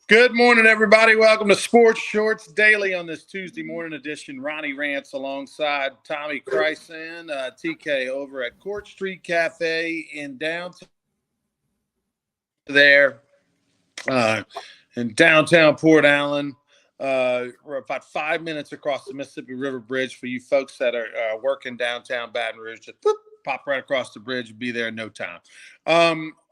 Good morning, everybody. Welcome to Sports Shorts Daily on this Tuesday morning edition. Ronnie Rants alongside Tommy Krysan, TK over at Court Street Cafe in downtown there in downtown Port Allen. We're about 5 minutes across the Mississippi River Bridge for you folks that are working downtown Baton Rouge. Just pop right across the bridge, be there in no time.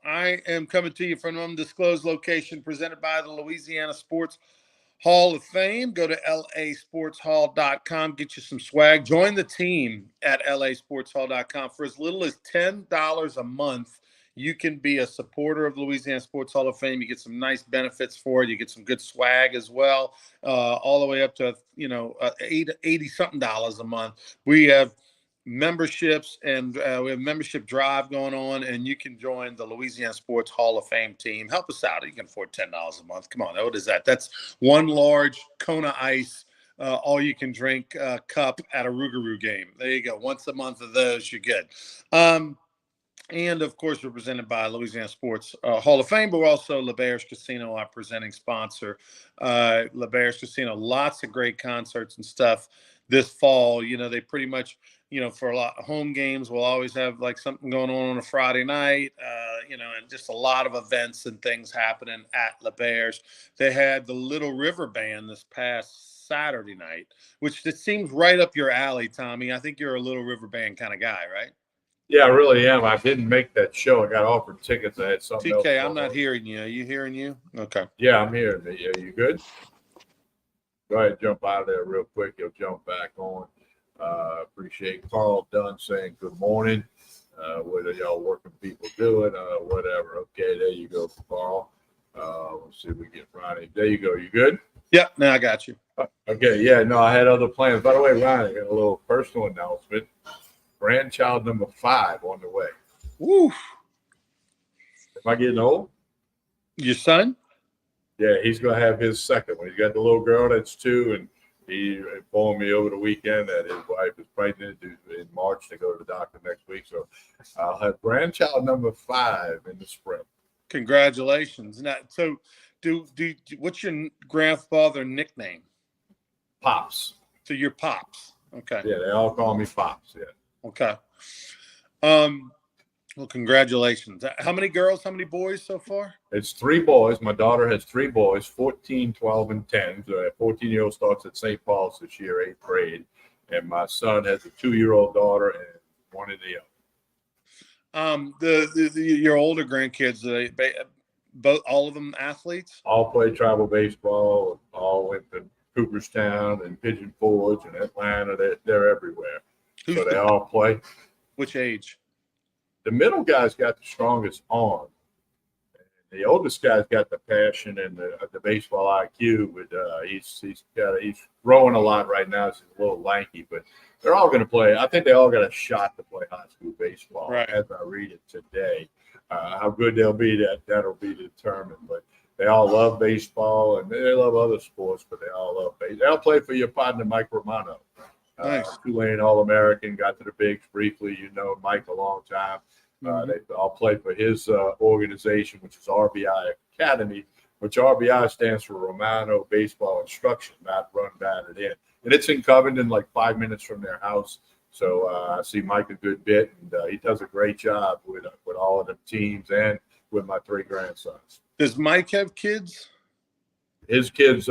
I am coming to you from an undisclosed location presented by the Louisiana Sports Hall of Fame. Go to lasportshall.com, get you some swag. Join the team at lasportshall.com. For as little as $10 a month, you can be a supporter of Louisiana Sports Hall of Fame. You get some nice benefits for it. You get some good swag as well, all the way up to, $80-something a month. We have memberships and we have membership drive going on, and you can join the Louisiana Sports Hall of Fame team. Help us out. You can afford $10 a month. Come on, what is that? That's one large Kona Ice all you can drink cup at a Rougarou game. There you go. Once a month of those, you're good. And, of course, we're presented by Louisiana Sports Hall of Fame, but we're also LeBair's Casino, our presenting sponsor. LeBair's Casino, lots of great concerts and stuff this fall. They pretty much, for a lot of home games, we'll always have, like, something going on a Friday night, and just a lot of events and things happening at LeBair's. They had the Little River Band this past Saturday night, which it seems right up your alley, Tommy. I think you're a Little River Band kind of guy, right? Yeah, I really am. I didn't make that show. I got offered tickets. I had something else. TK, I'm not hearing you. Are you hearing you? Okay. Yeah, I'm hearing you. You good? Go ahead, jump out of there real quick. You'll jump back on. Appreciate Carl Dunn saying good morning. What are y'all working people doing? Whatever. Okay, there you go, Carl. Let's see if we get Ronnie. There you go. You good? Yep. Now I got you. Okay. Yeah. No, I had other plans. By the way, Ronnie, I got a little personal announcement. Grandchild number 5 on the way. Woo. Am I getting old? Your son? Yeah, he's going to have his second one. He's got the little girl that's 2, and he informed me over the weekend that his wife is pregnant in March. They go to the doctor next week. So I'll have grandchild number 5 in the spring. Congratulations. Now, so what's your grandfather nickname? Pops. So you're Pops. Okay. Yeah, they all call me Pops. Yeah. Okay. Well, congratulations. How many girls, how many boys so far? It's 3 boys. My daughter has 3 boys, 14, 12, and 10. So a 14-year-old starts at St. Paul's this year, 8th grade. And my son has a 2-year-old daughter and one in the other. Your older grandkids, all of them athletes? All play travel baseball. All went to Cooperstown and Pigeon Forge and Atlanta. They're everywhere. So they all play. Which age? The middle guy's got the strongest arm. The oldest guy's got the passion and the baseball IQ, but he's growing a lot right now. He's a little lanky, but they're all going to play. I think they all got a shot to play high school baseball. Right. As I read it today, how good they'll be, that'll be determined. But they all love baseball and they love other sports, but they all love baseball. They'll play for your partner, Mike Romano. Nice. Tulane All-American, got to the bigs briefly. Mike a long time. They all play for his organization, which is RBI Academy, which RBI stands for Romano Baseball Instruction, not Run Batted In. And it's in Covington, like 5 minutes from their house. So I see Mike a good bit, and he does a great job with all of the teams and with my 3 grandsons. Does Mike have kids? His kid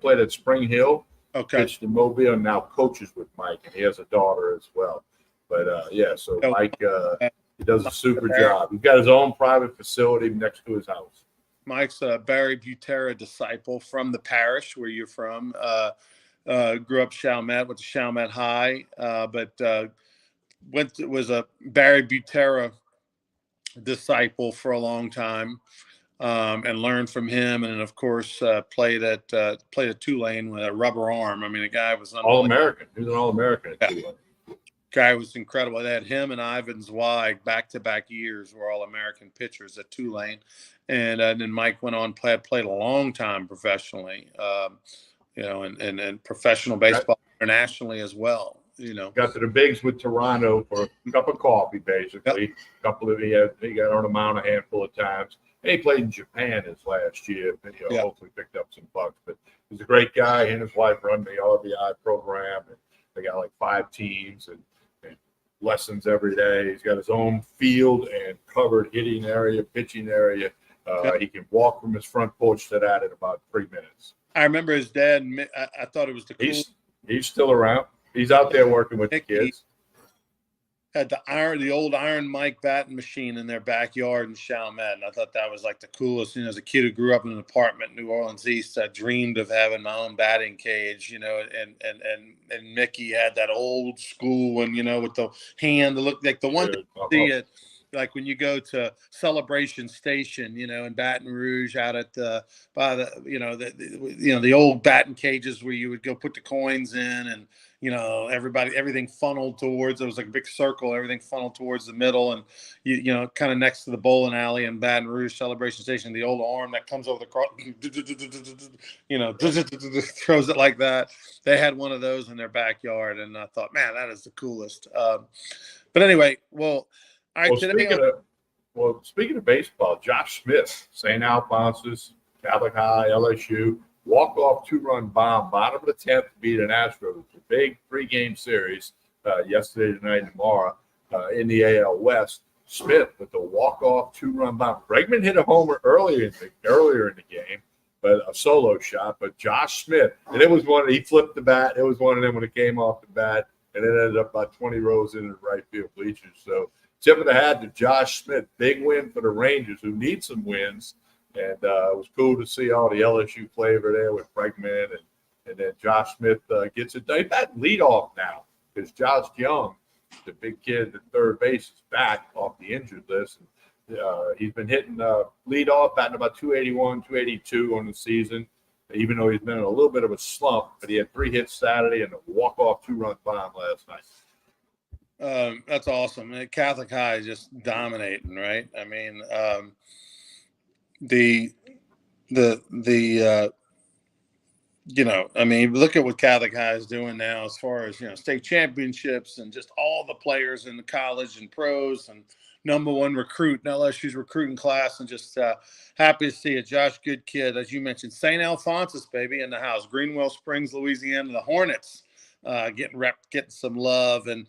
played at Spring Hill. Okay. Pitched in Mobile and now coaches with Mike, and he has a daughter as well. But so Mike, he does a super job. He's got his own private facility next to his house. Mike's a Barry Butera disciple from the parish where you're from. Grew up Chalmette, went to Chalmette High, but was a Barry Butera disciple for a long time. And learned from him, and of course played at Tulane with a rubber arm. I mean, the guy was All-American. He was an All-American at Tulane. Guy was incredible. They had him and Ivan Zweig back-to-back years were All-American pitchers at Tulane, and then Mike went on played a long time professionally, and professional baseball internationally as well. Got to the bigs with Toronto for a cup of coffee, basically. Yep. He got on a mound a handful of times. And he played in Japan his last year. And, Yeah. hopefully picked up some bucks. But he's a great guy. He and his wife run the RBI program. And they got like 5 teams and lessons every day. He's got his own field and covered hitting area, pitching area. He can walk from his front porch to that in about 3 minutes. I remember his dad. I thought it was the coolest. He's still around. He's out there working with the kids. Had the old Iron Mike batting machine in their backyard in Chalmette, and I thought that was like the coolest. As a kid who grew up in an apartment in New Orleans East, I dreamed of having my own batting cage. And Mickey had that old school one, with the hand that looked like the one that you see it. Like when you go to Celebration Station, in Baton Rouge, out at by the old batting cages where you would go put the coins in, and everything funneled towards. It was like a big circle. Everything funneled towards the middle, and kind of next to the bowling alley in Baton Rouge Celebration Station. The old arm that comes over the cross, throws it like that. They had one of those in their backyard, and I thought, man, that is the coolest. But anyway, well. All right, speaking of baseball, Josh Smith, St. Alphonsus, Catholic High, LSU, walk-off 2-run bomb, bottom of the 10th, beat an Astros. A big 3-game series yesterday, tonight, and tomorrow in the AL West. Smith with the walk-off 2-run bomb. Bregman hit a homer earlier in the game, but a solo shot. But Josh Smith, and he flipped the bat. It was one of them when it came off the bat, and it ended up about 20 rows into the right field bleachers. So tip of the hat to Josh Smith. Big win for the Rangers, who need some wins. And it was cool to see all the LSU flavor there with Bregman. And then Josh Smith gets it done. That leadoff now because Josh Young, the big kid at third base, is back off the injured list. And, he's been hitting leadoff, batting about 281, 282 on the season, even though he's been in a little bit of a slump. But he had 3 hits Saturday and a walk-off 2-run bomb last night. That's awesome. Catholic High is just dominating, right? I mean, look at what Catholic High is doing now as far as, state championships and just all the players in the college and pros and #1 recruit in LSU's recruiting class, and just happy to see it. Josh, good kid, as you mentioned. St. Alphonsus, baby, in the house. Greenwell Springs, Louisiana, the Hornets. Getting some love. And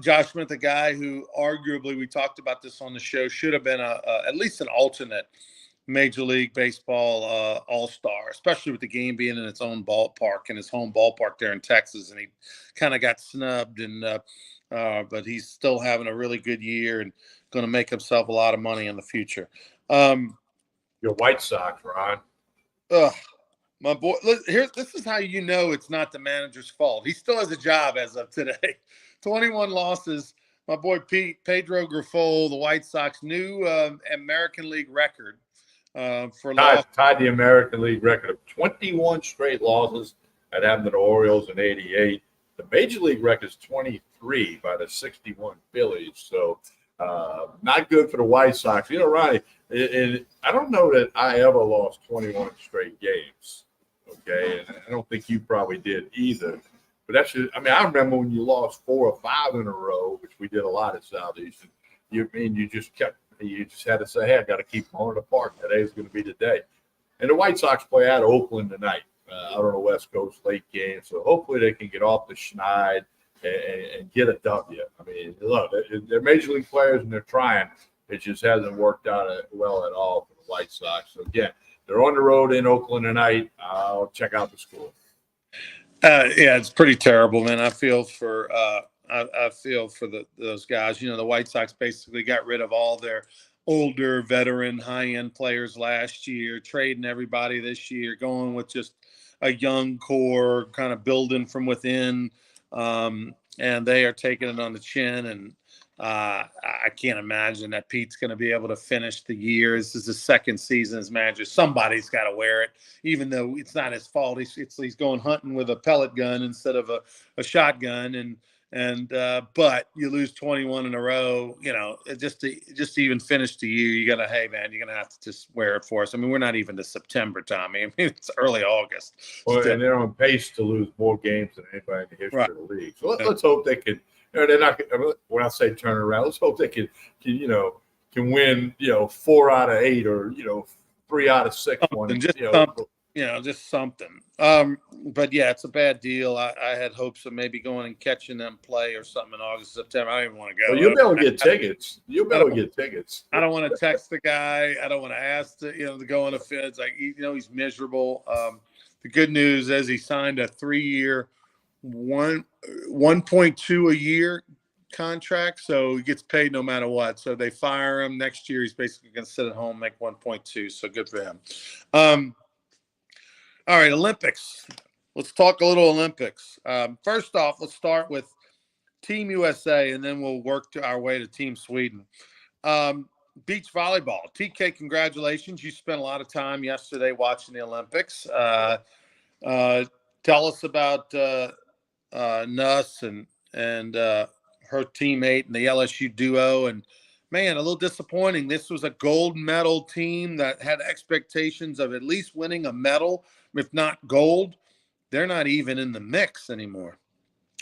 Josh Smith, a guy who arguably, we talked about this on the show, should have been at least an alternate Major League Baseball all-star, especially with the game being in its own ballpark, in his home ballpark there in Texas. And he kind of got snubbed, but he's still having a really good year and going to make himself a lot of money in the future. Your White Sox, Ron. My boy, this is how it's not the manager's fault. He still has a job as of today. 21 losses. My boy Pedro Grifol, the White Sox, new American League record for loss. Tied the American League record of 21 straight losses. That happened to the Orioles in '88. The Major League record is 23 by the 61 Phillies. So not good for the White Sox. Ronnie, I don't know that I ever lost 21 straight games. Okay, and I don't think you probably did either. But I remember when you lost 4 or 5 in a row, which we did a lot at Southeastern. You just had to say, hey, I got to keep going to the park. Today's going to be the day. And the White Sox play out of Oakland tonight, out on the West Coast, late game. So hopefully they can get off the schneid and get a W. I mean, look, they're Major League players and they're trying. It just hasn't worked out well at all for the White Sox. So again, they're on the road in Oakland tonight. I'll check out the score. Yeah, it's pretty terrible, man. I feel for those guys. The White Sox basically got rid of all their older, veteran, high-end players last year, trading everybody this year, going with just a young core, kind of building from within, and they are taking it on the chin. And I can't imagine that Pete's going to be able to finish the year. This is his second season as manager. Somebody's got to wear it, even though it's not his fault. He's going hunting with a pellet gun instead of a shotgun. But you lose 21 in a row, just to even finish the year, you're going to have to just wear it for us. I mean, we're not even to September, Tommy. I mean, it's early August. Well, and they're on pace to lose more games than anybody in the history of the league. So let's hope they can. They're not. When I say turn around, let's hope they can can win, 4 out of 8 or 3 out of 6 something, one, just something, just something. But yeah, it's a bad deal. I had hopes of maybe going and catching them play or something in August, September. I don't even want to go. Well, you'll be able to get tickets. You'll be able to get tickets. I don't want to text the guy. I don't want to ask to go on the field. It's like, he's miserable. The good news is he signed a 3-year, 1.2 a year contract, so he gets paid no matter what. So they fire him next year. He's basically going to sit at home, make 1.2. So good for him. All right, Olympics. Let's talk a little Olympics. First off, let's start with Team USA, and then we'll work our way to Team Sweden. Beach volleyball. TK, congratulations. You spent a lot of time yesterday watching the Olympics. Tell us about Nuss and her teammate and the LSU duo. And, man, a little disappointing. This was a gold medal team that had expectations of at least winning a medal, if not gold. They're not even in the mix anymore.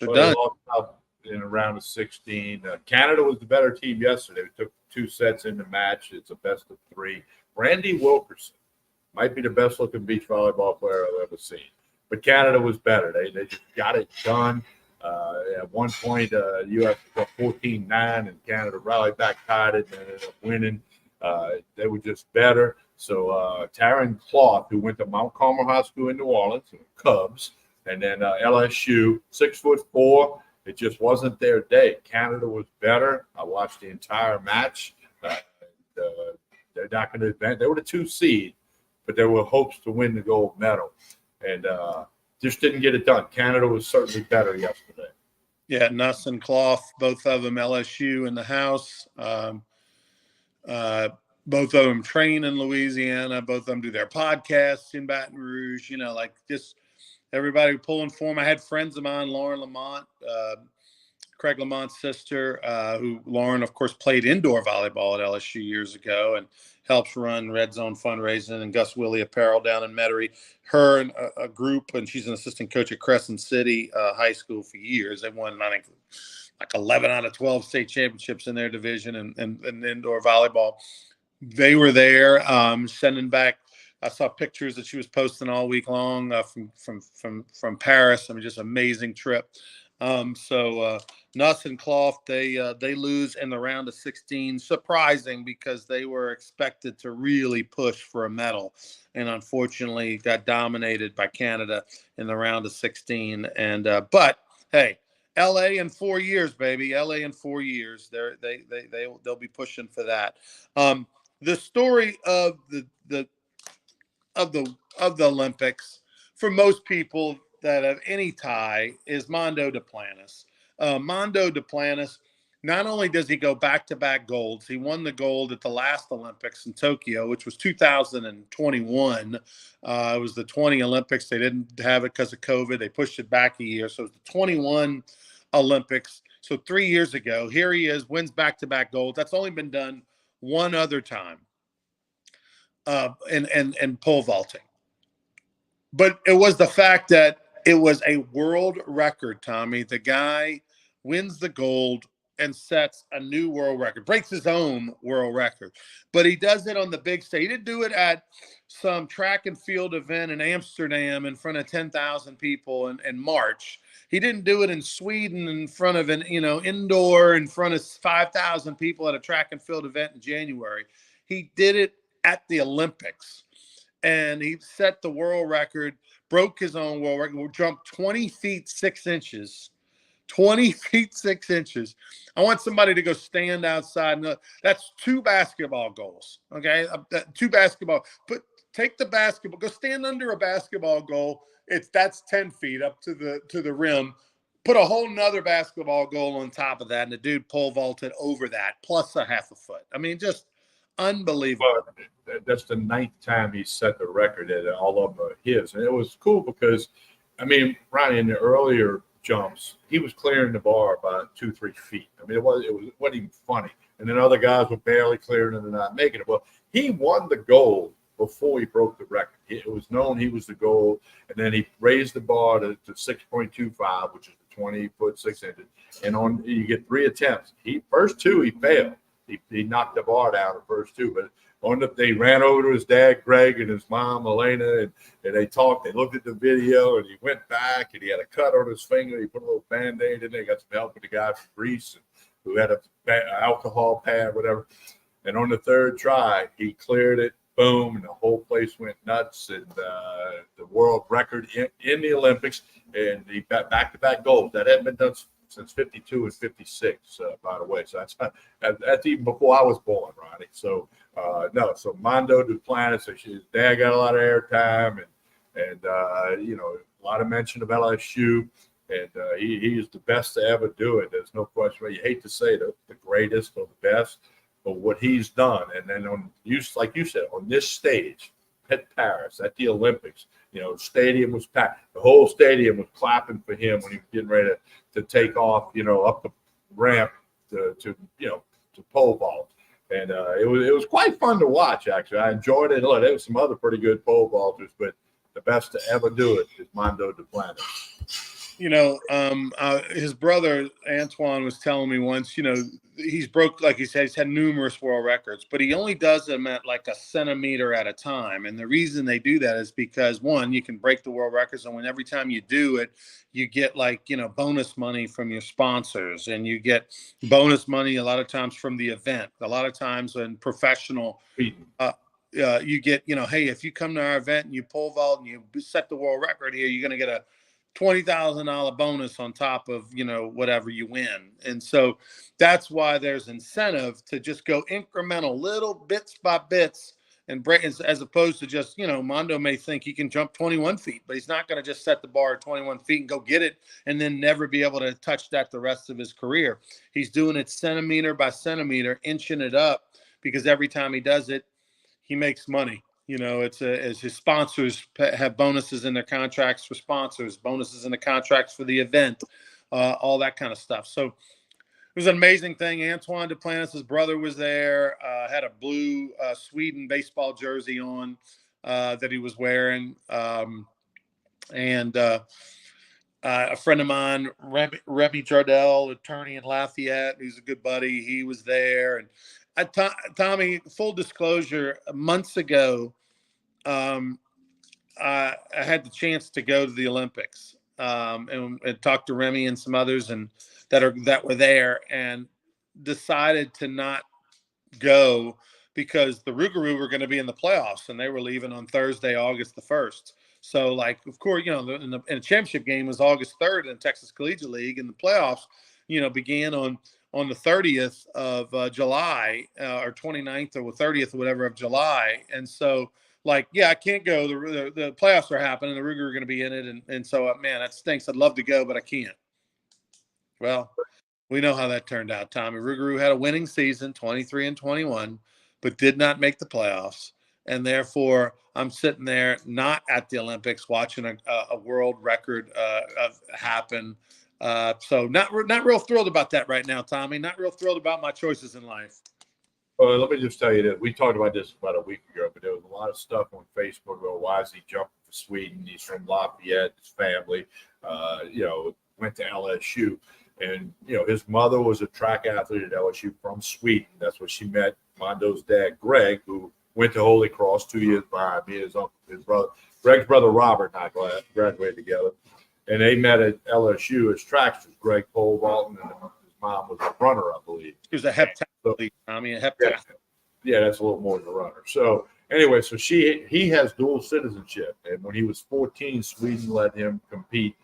They're done. They lost out in a round of 16. Canada was the better team yesterday. We took 2 sets in the match. It's a best of 3. Brandy Wilkerson might be the best looking beach volleyball player I've ever seen. But Canada was better. They just got it done. At one point, U.S. was 14-9, and Canada rallied back, tied it, and ended up winning. They were just better. So Taryn Cloth, who went to Mount Carmel High School in New Orleans, Cubs, and then LSU, 6'4". It just wasn't their day. Canada was better. I watched the entire match. They're not going to advance. They were the 2 seed, but there were hopes to win the gold medal, and just didn't get it done. Canada was certainly better yesterday. Yeah, Nuss and Clough, both of them LSU in the house. Both of them train in Louisiana. Both of them do their podcasts in Baton Rouge. Just everybody pulling for them. I had friends of mine, Lauren Lamont, Craig Lamont's sister, who Lauren, of course, played indoor volleyball at LSU years ago and helps run Red Zone fundraising and Gus Willie Apparel down in Metairie. Her and a group, and she's an assistant coach at Crescent City High School for years. They won, I think, like 11 out of 12 state championships in their division and indoor volleyball. They were there, sending back. I saw pictures that she was posting all week long from Paris. I mean, just amazing trip. So Nuss and Clough, they lose in the round of 16. Surprising, because they were expected to really push for a medal, and unfortunately got dominated by Canada in the round of 16. And but hey, LA in 4 years, baby. LA in 4 years. They'll be pushing for that. The story of the Olympics for most people that have any tie is Mondo Duplantis. Mondo Duplantis, not only does he go back-to-back golds, he won the gold at the last Olympics in Tokyo, which was 2021. It was the 20 Olympics. They didn't have it because of COVID. They pushed it back a year. So it was the 21 Olympics. So 3 years ago, here he is, wins back-to-back golds. That's only been done one other time. And pole vaulting. But it was the fact that it was a world record, Tommy. The guy wins the gold and sets a new world record, breaks his own world record. But he does it on the big stage. He didn't do it at some track and field event in Amsterdam in front of 10,000 people in March. He didn't do it in Sweden in front of indoor in front of 5,000 people at a track and field event in January. He did it at the Olympics, and he set the world record, broke his own world record, jumped 20 feet 6 inches. 20 feet 6 inches. I want somebody to go stand outside. That's 2 basketball goals. Okay, 2 basketball. Take the basketball. Go stand under a basketball goal. That's 10 feet up to the rim. Put a whole nother basketball goal on top of that, and the dude pole vaulted over that plus a half a foot. I mean, just unbelievable. Well, that's the 9th time he set the record at all of his, and it was cool because, I mean, Ronnie, in the earlier jumps, he was clearing the bar by 2-3 feet. I mean, it wasn't even funny. And then other guys were barely clearing and they're not making it. Well, he won the gold before he broke the record. It was known he was the gold, and then he raised the bar to 6.25, which is 20 foot 6 inches. And you get 3 attempts. First 2 he failed. he knocked the bar down the first two, but they ran over to his dad, Greg, and his mom, Elena, and they talked. They looked at the video, and he went back, and he had a cut on his finger. He put a little Band-Aid in there. He got some help with the guy from Greece who had a alcohol pad, whatever. And on the third try, he cleared it. Boom, and the whole place went nuts. And the world record in the Olympics, and he got back-to-back gold. That hadn't been done since 52 and 56, by the way. So that's even before I was born, Ronnie. So, so Mondo Duplantis, his dad got a lot of airtime, and a lot of mention of LSU. And he is the best to ever do it. There's no question. You hate to say the greatest or the best, but what he's done, and then like you said, on this stage at Paris, at the Olympics, the stadium was packed. The whole stadium was clapping for him when he was getting ready to take off, up the ramp to pole vault. And it was quite fun to watch, actually. I enjoyed it. Look, there was some other pretty good pole vaulters, but the best to ever do it is Mondo Duplantis. His brother Antoine was telling me once, he's broke, like he said, he's had numerous world records, but he only does them at like a centimeter at a time. And the reason they do that is because, one, you can break the world records, and every time you do it, you get bonus money from your sponsors, and you get bonus money a lot of times from the event. A lot of times in professional, you get, hey, if you come to our event and you pole vault and you set the world record here, you're going to get a $20,000 bonus on top of, whatever you win. And so that's why there's incentive to just go incremental, little bits by bits, and break, as opposed to just, Mondo may think he can jump 21 feet, but he's not going to just set the bar at 21 feet and go get it and then never be able to touch that the rest of his career. He's doing it centimeter by centimeter, inching it up, because every time he does it, he makes money. It's as his sponsors have bonuses in their contracts for sponsors, bonuses in the contracts for the event, all that kind of stuff. So it was an amazing thing. Antoine Duplantis, his brother, was there, had a blue Sweden baseball jersey on that he was wearing. And a friend of mine, Remy Jardel, attorney in Lafayette, who's a good buddy, he was there. And Tommy, full disclosure, months ago, I had the chance to go to the Olympics and talk to Remy and some others that were there, and decided to not go because the Rougarou were going to be in the playoffs, and they were leaving on Thursday, August the 1st. So, of course, in the championship game was August 3rd in Texas Collegiate League, and the playoffs, began on the 30th of July or 29th or 30th or whatever of July. And so, I can't go. The playoffs are happening. The Rougarou are going to be in it. And so, man, that stinks. I'd love to go, but I can't. Well, we know how that turned out, Tommy. Rougarou had a winning season, 23-21, but did not make the playoffs. And therefore, I'm sitting there not at the Olympics watching a world record happen. So not real thrilled about that right now, Tommy. Not real thrilled about my choices in life. Well, let me just tell you that we talked about this about a week ago, but there was a lot of stuff on Facebook about why is he jumping for Sweden? He's from Lafayette, his family, went to LSU. And, his mother was a track athlete at LSU from Sweden. That's where she met Mondo's dad, Greg, who went to Holy Cross 2 years behind me. His brother, Greg's brother, Robert, and I graduated together. And they met at LSU as tracksters. Greg pole vaulting, and his mom was a runner, I believe. He was a heptathlete. A heptathlete. Yeah, that's a little more than a runner. So anyway, so he has dual citizenship. And when he was 14, Sweden let him compete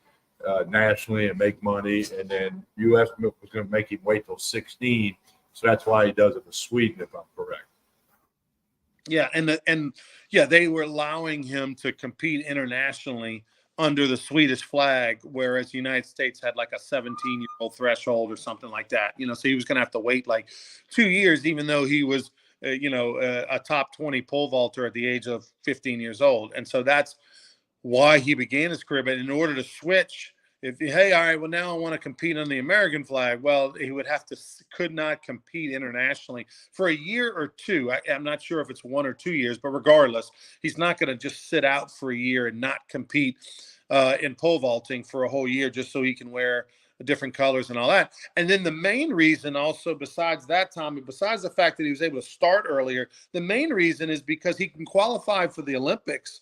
nationally and make money. And then U.S. was going to make him wait till 16. So that's why he does it for Sweden, if I'm correct. Yeah, and they were allowing him to compete internationally under the Swedish flag, whereas the United States had like a 17-year-old threshold or something like that. So he was going to have to wait like 2 years, even though he was, a top 20 pole vaulter at the age of 15 years old. And so that's why he began his career. But in order to switch, all right, well, now I want to compete on the American flag. Well, he could not compete internationally for a year or two. I'm not sure if it's 1 or 2 years, but regardless, he's not going to just sit out for a year and not compete in pole vaulting for a whole year just so he can wear different colors and all that. And then the main reason also, besides that, Tommy, besides the fact that he was able to start earlier, the main reason is because he can qualify for the Olympics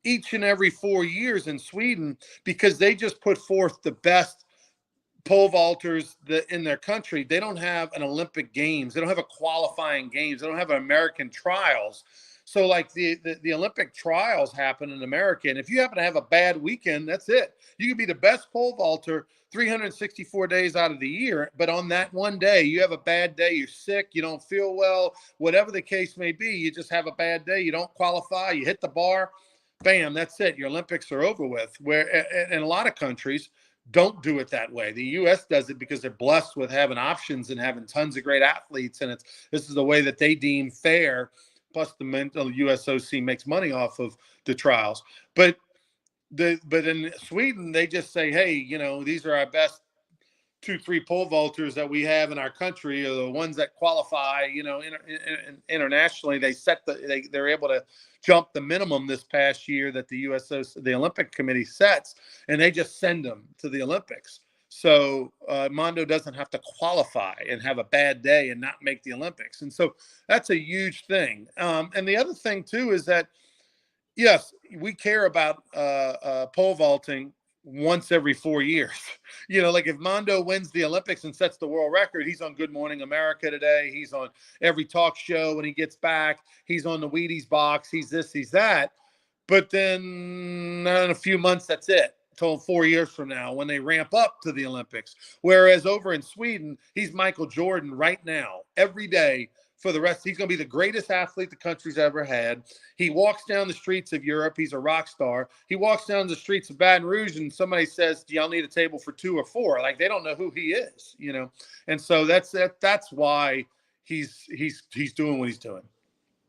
each and every 4 years in Sweden, because they just put forth the best pole vaulters in their country. They don't have an Olympic Games. They don't have a qualifying games. They don't have an American trials. So like the Olympic trials happen in America. And if you happen to have a bad weekend, that's it. You can be the best pole vaulter 364 days out of the year. But on that one day, you have a bad day. You're sick. You don't feel well, whatever the case may be. You just have a bad day. You don't qualify. You hit the bar. Bam, that's it. Your Olympics are over with. Where in a lot of countries don't do it that way. The U.S. does it because they're blessed with having options and having tons of great athletes, and this is the way that they deem fair. Plus, the USOC makes money off of the trials. But in Sweden, they just say, hey, these are our best 2-3 pole vaulters that we have in our country, are the ones that qualify. Internationally, they're able to jump the minimum this past year that the the Olympic Committee sets, and they just send them to the Olympics. So Mondo doesn't have to qualify and have a bad day and not make the Olympics, and so that's a huge thing. And the other thing too is that yes, we care about pole vaulting once every 4 years. Like if Mondo wins the Olympics and sets the world record, he's on Good Morning America today. He's on every talk show when he gets back. He's on the Wheaties box. He's this, he's that. But then in a few months, that's it. Until 4 years from now when they ramp up to the Olympics. Whereas over in Sweden, he's Michael Jordan right now, every day. For the rest, he's going to be the greatest athlete the country's ever had. He walks down the streets of Europe. He's a rock star. He walks down the streets of Baton Rouge, and somebody says, "Do y'all need a table for 2 or 4?" Like they don't know who he is, And so that's why he's doing what he's doing.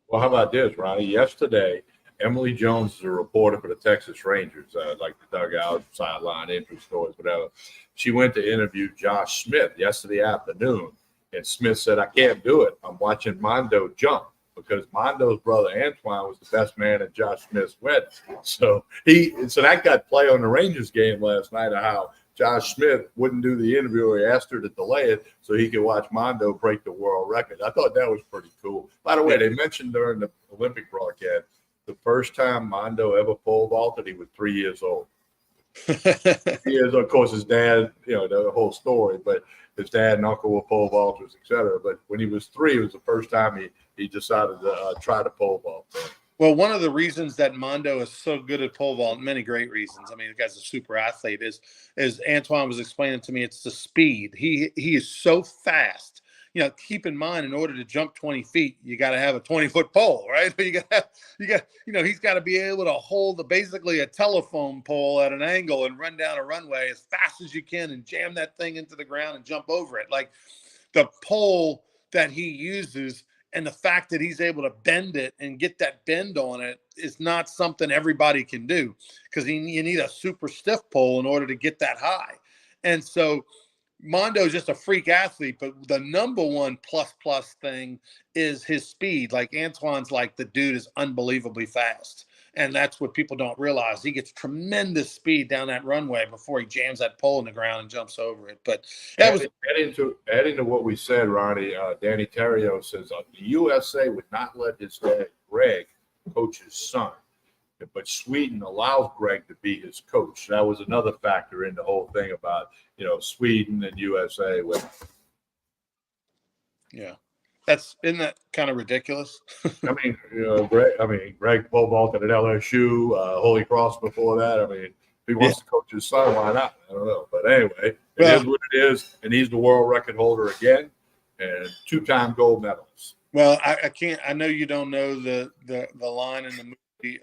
Well, how about this, Ronnie? Yesterday, Emily Jones is a reporter for the Texas Rangers, like the dugout, sideline, interest stories, whatever. She went to interview Josh Smith yesterday afternoon. And Smith said, I can't do it. I'm watching Mondo jump, because Mondo's brother Antoine was the best man at Josh Smith's wedding. So that got play on the Rangers game last night, of how Josh Smith wouldn't do the interview. He asked her to delay it so he could watch Mondo break the world record. I thought that was pretty cool. By the way, they mentioned during the Olympic broadcast, the first time Mondo ever pole vaulted, he was 3 years old. Of course, his dad, the whole story, but his dad and uncle were pole vaulters, etc. But when he was 3, it was the first time he decided to try to pole vault. Well, one of the reasons that Mondo is so good at pole vault, many great reasons. I mean, the guy's a super athlete. Is Antoine was explaining to me, it's the speed. He is so fast. Keep in mind, in order to jump 20 feet, you got to have a 20-foot pole, right? He's got to be able to hold basically a telephone pole at an angle and run down a runway as fast as you can and jam that thing into the ground and jump over it. Like the pole that he uses and the fact that he's able to bend it and get that bend on it is not something everybody can do, because you need a super stiff pole in order to get that high. And so Mondo is just a freak athlete, but the number one plus thing is his speed. Like Antoine's like, the dude is unbelievably fast. And that's what people don't realize. He gets tremendous speed down that runway before he jams that pole in the ground and jumps over it. But that adding to what we said, Ronnie, Danny Terrio says the USA would not let his dad, Greg, coach his son. But Sweden allows Greg to be his coach. That was another factor in the whole thing about, Sweden and USA. Yeah. Isn't that kind of ridiculous? Greg pole vaulted at LSU, Holy Cross before that. I mean, if he wants to coach his son, why not? I don't know. But anyway, it is what it is. And he's the world record holder again, and 2-time gold medalist. Well, I can't. I know you don't know the line in the movie,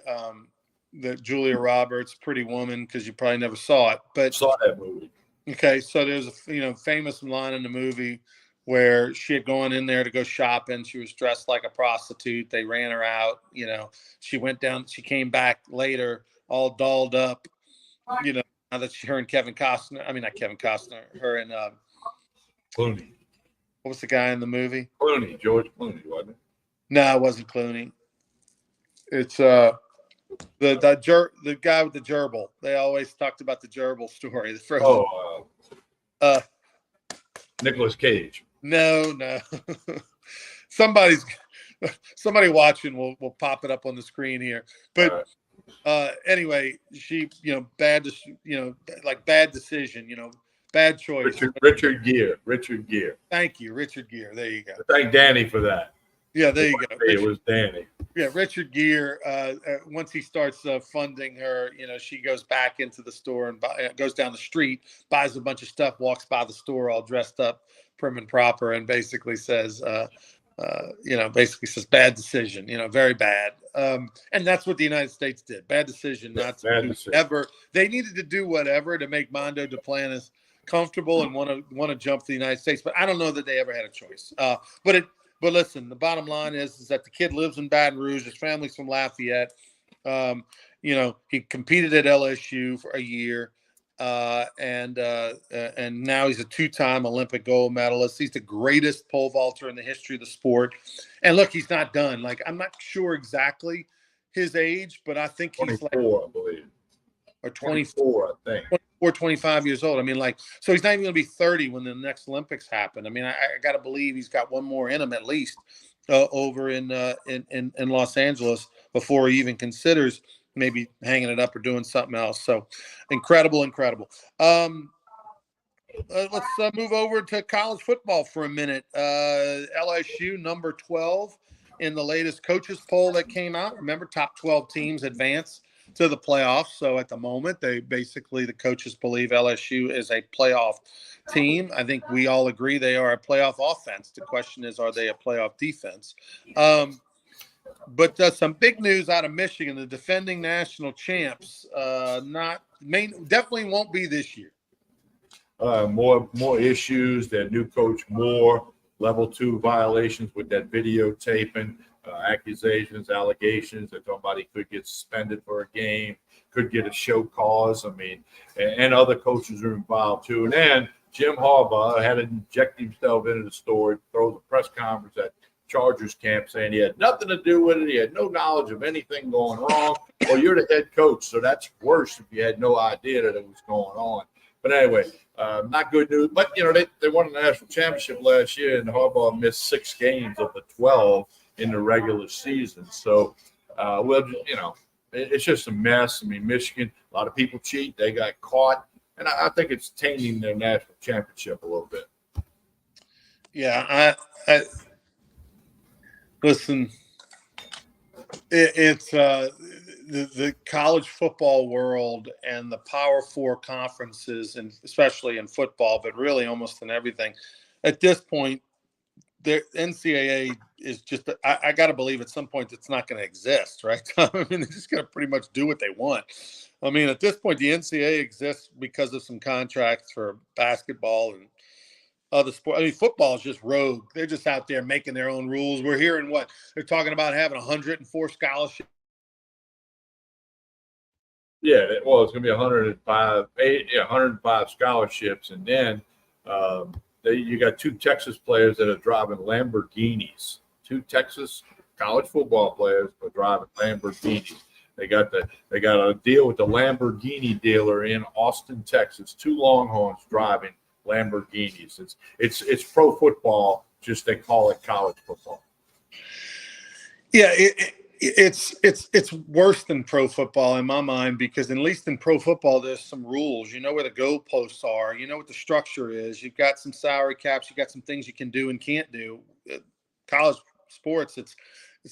the Julia Roberts, Pretty Woman, because you probably never saw it. But saw that movie. Okay, so there's a famous line in the movie where she had gone in there to go shopping. She was dressed like a prostitute. They ran her out. She went down. She came back later, all dolled up. Now that her and Kevin Costner. I mean, not Kevin Costner. Her and Clooney. What was the guy in the movie? Clooney, George Clooney, wasn't it? No, it wasn't Clooney. It's the guy with the gerbil. They always talked about the gerbil story. The frozen. Uh, Nicolas Cage. no. Somebody watching will pop it up on the screen here. But anyway, she, bad decision, bad choice. Richard Gere. Thank you, Richard Gere. There you go. Thank Danny for that. Yeah, there you go. It was Danny. Yeah, Richard Gere. Once he starts funding her, she goes back into the store and goes down the street, buys a bunch of stuff, walks by the store all dressed up, prim and proper, and basically says, bad decision, very bad. And that's what the United States did. Bad decision, not to do whatever. They needed to do whatever to make Mondo Duplantis comfortable and want to jump to the United States. But I don't know that they ever had a choice. But listen, the bottom line is that the kid lives in Baton Rouge. His family's from Lafayette. He competed at LSU for a year. And now he's a two-time Olympic gold medalist. He's the greatest pole vaulter in the history of the sport. And look, he's not done. Like, I'm not sure exactly his age, but I think he's 24, I believe. Or 24, I think. 24, 25 years old. I mean, so he's not even going to be 30 when the next Olympics happen. I mean, I got to believe he's got one more in him at least over in Los Angeles before he even considers maybe hanging it up or doing something else. So incredible. Let's move over to college football for a minute. LSU number 12 in the latest coaches poll that came out. Remember, top 12 teams advance to the playoffs. So at the moment, the coaches believe LSU is a playoff team. I think we all agree they are a playoff offense. The question is, are they a playoff defense? But some big news out of Michigan, the defending national champs, definitely won't be this year. More issues. Their new coach, more level 2 violations with that videotaping, accusations, allegations. They're talking about he could get suspended for a game, could get a show cause. I mean, and other coaches are involved too. And then Jim Harbaugh had to inject himself into the story, throws a press conference at Chargers camp saying he had nothing to do with it. He had no knowledge of anything going wrong. Well, you're the head coach, so that's worse if you had no idea that it was going on. But anyway, not good news. But, they won the national championship last year, and Harbaugh missed 6 games of the 12 in the regular season. So, it's just a mess. I mean, Michigan, a lot of people cheat. They got caught. And I think it's tainting their national championship a little bit. Yeah, I listen, it's the college football world and the Power 4 conferences, and especially in football, but really almost in everything. At this point, the NCAA is just, I got to believe at some point it's not going to exist, right? I mean, they're just going to pretty much do what they want. I mean, at this point, the NCAA exists because of some contracts for basketball and other sports. I mean, football is just rogue. They're just out there making their own rules. We're hearing what they're talking about, having 104 scholarships. Yeah, well, it's going to be 105 scholarships, and then you got 2 Texas players that are driving Lamborghinis. 2 Texas college football players are driving Lamborghinis. They got a deal with the Lamborghini dealer in Austin, Texas. 2 Longhorns driving Lamborghinis. It's pro football, just they call it college football. Yeah, it's worse than pro football in my mind, because at least in pro football there's some rules. You know where the goalposts are. You know what the structure is. You've got some salary caps. You've got some things you can do and can't do. College sports, it's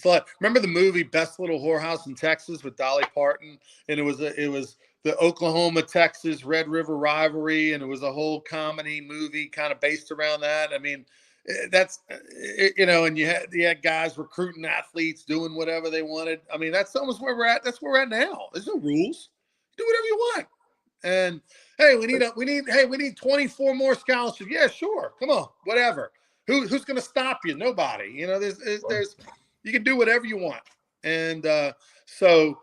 like, remember the movie Best Little Whorehouse in Texas with Dolly Parton, and it was the Oklahoma Texas Red River rivalry, and it was a whole comedy movie kind of based around that. I mean, that's and you had guys recruiting athletes, doing whatever they wanted. I mean, that's almost where we're at. That's where we're at now. There's no rules. Do whatever you want. And hey, we need 24 more scholarships. Yeah, sure. Come on, whatever. Who's going to stop you? Nobody. There's you can do whatever you want. And so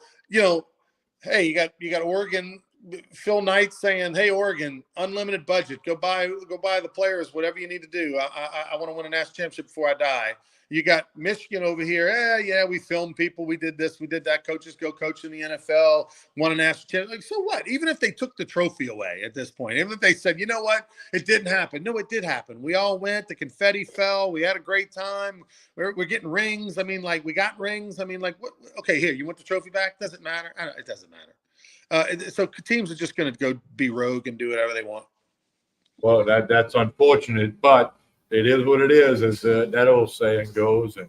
hey, you got Oregon. Phil Knight saying, "Hey, Oregon, unlimited budget. Go buy the players, whatever you need to do. I want to win a national championship before I die." You got Michigan over here. Yeah, we filmed people. We did this. We did that. Coaches go coach in the NFL. Won a national championship. Like, so what? Even if they took the trophy away at this point, even if they said, you know what, it didn't happen. No, it did happen. We all went. The confetti fell. We had a great time. We're getting rings. I mean, like, we got rings. I mean, like, what? Okay, here, you want the trophy back? Doesn't matter. It doesn't matter. So teams are just going to go be rogue and do whatever they want. Well, that's unfortunate, but it is what it is, as that old saying goes. And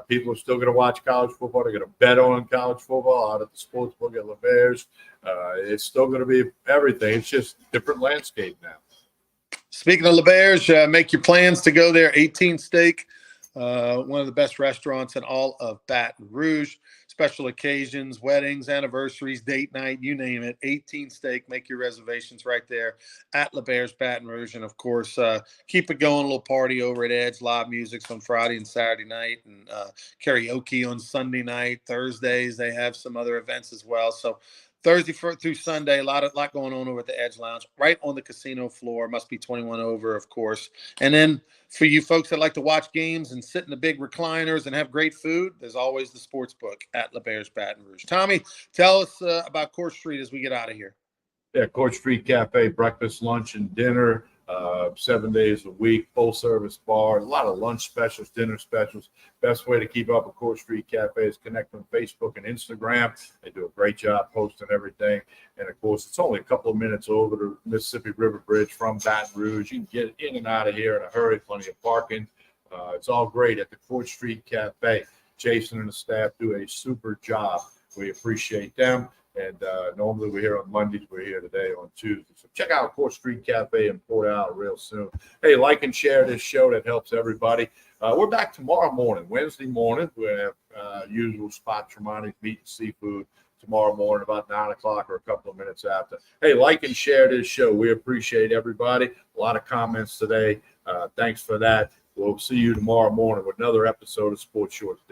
people are still going to watch college football. They're going to bet on college football out at the sports book at LeBear's. It's still going to be everything. It's just different landscape now. Speaking of LeBear's, make your plans to go there. 18 Steak, one of the best restaurants in all of Baton Rouge. Special occasions, weddings, anniversaries, date night, you name it. 18 Steak. Make your reservations right there at LeBear's Baton Rouge. And, of course, keep it going. A little party over at Edge. Live music's on Friday and Saturday night, and karaoke on Sunday night. Thursdays, they have some other events as well. So Thursday through Sunday, a lot going on over at the Edge Lounge, right on the casino floor. Must be 21 over, of course. And then for you folks that like to watch games and sit in the big recliners and have great food, there's always the sports book at LeBear's Baton Rouge. Tommy, tell us about Court Street as we get out of here. Yeah, Court Street Cafe, breakfast, lunch, and dinner. 7 days a week, full service bar, a lot of lunch specials, dinner specials. Best way to keep up with Court Street Cafe is connect on Facebook and Instagram. They do a great job posting everything. And of course, it's only a couple of minutes over the Mississippi River Bridge from Baton Rouge. You can get in and out of here in a hurry, plenty of parking. It's all great at the Court Street Cafe. Jason and the staff do a super job. We appreciate them. And normally we're here on Mondays. We're here today on Tuesday. So check out Court Street Cafe in Port Allen real soon. Hey, like and share this show. That helps everybody. We're back tomorrow morning, Wednesday morning. We have usual spots from Ronnie's Meat and Seafood tomorrow morning about 9 o'clock or a couple of minutes after. Hey, like and share this show. We appreciate everybody. A lot of comments today. Thanks for that. We'll see you tomorrow morning with another episode of Sports Shorts.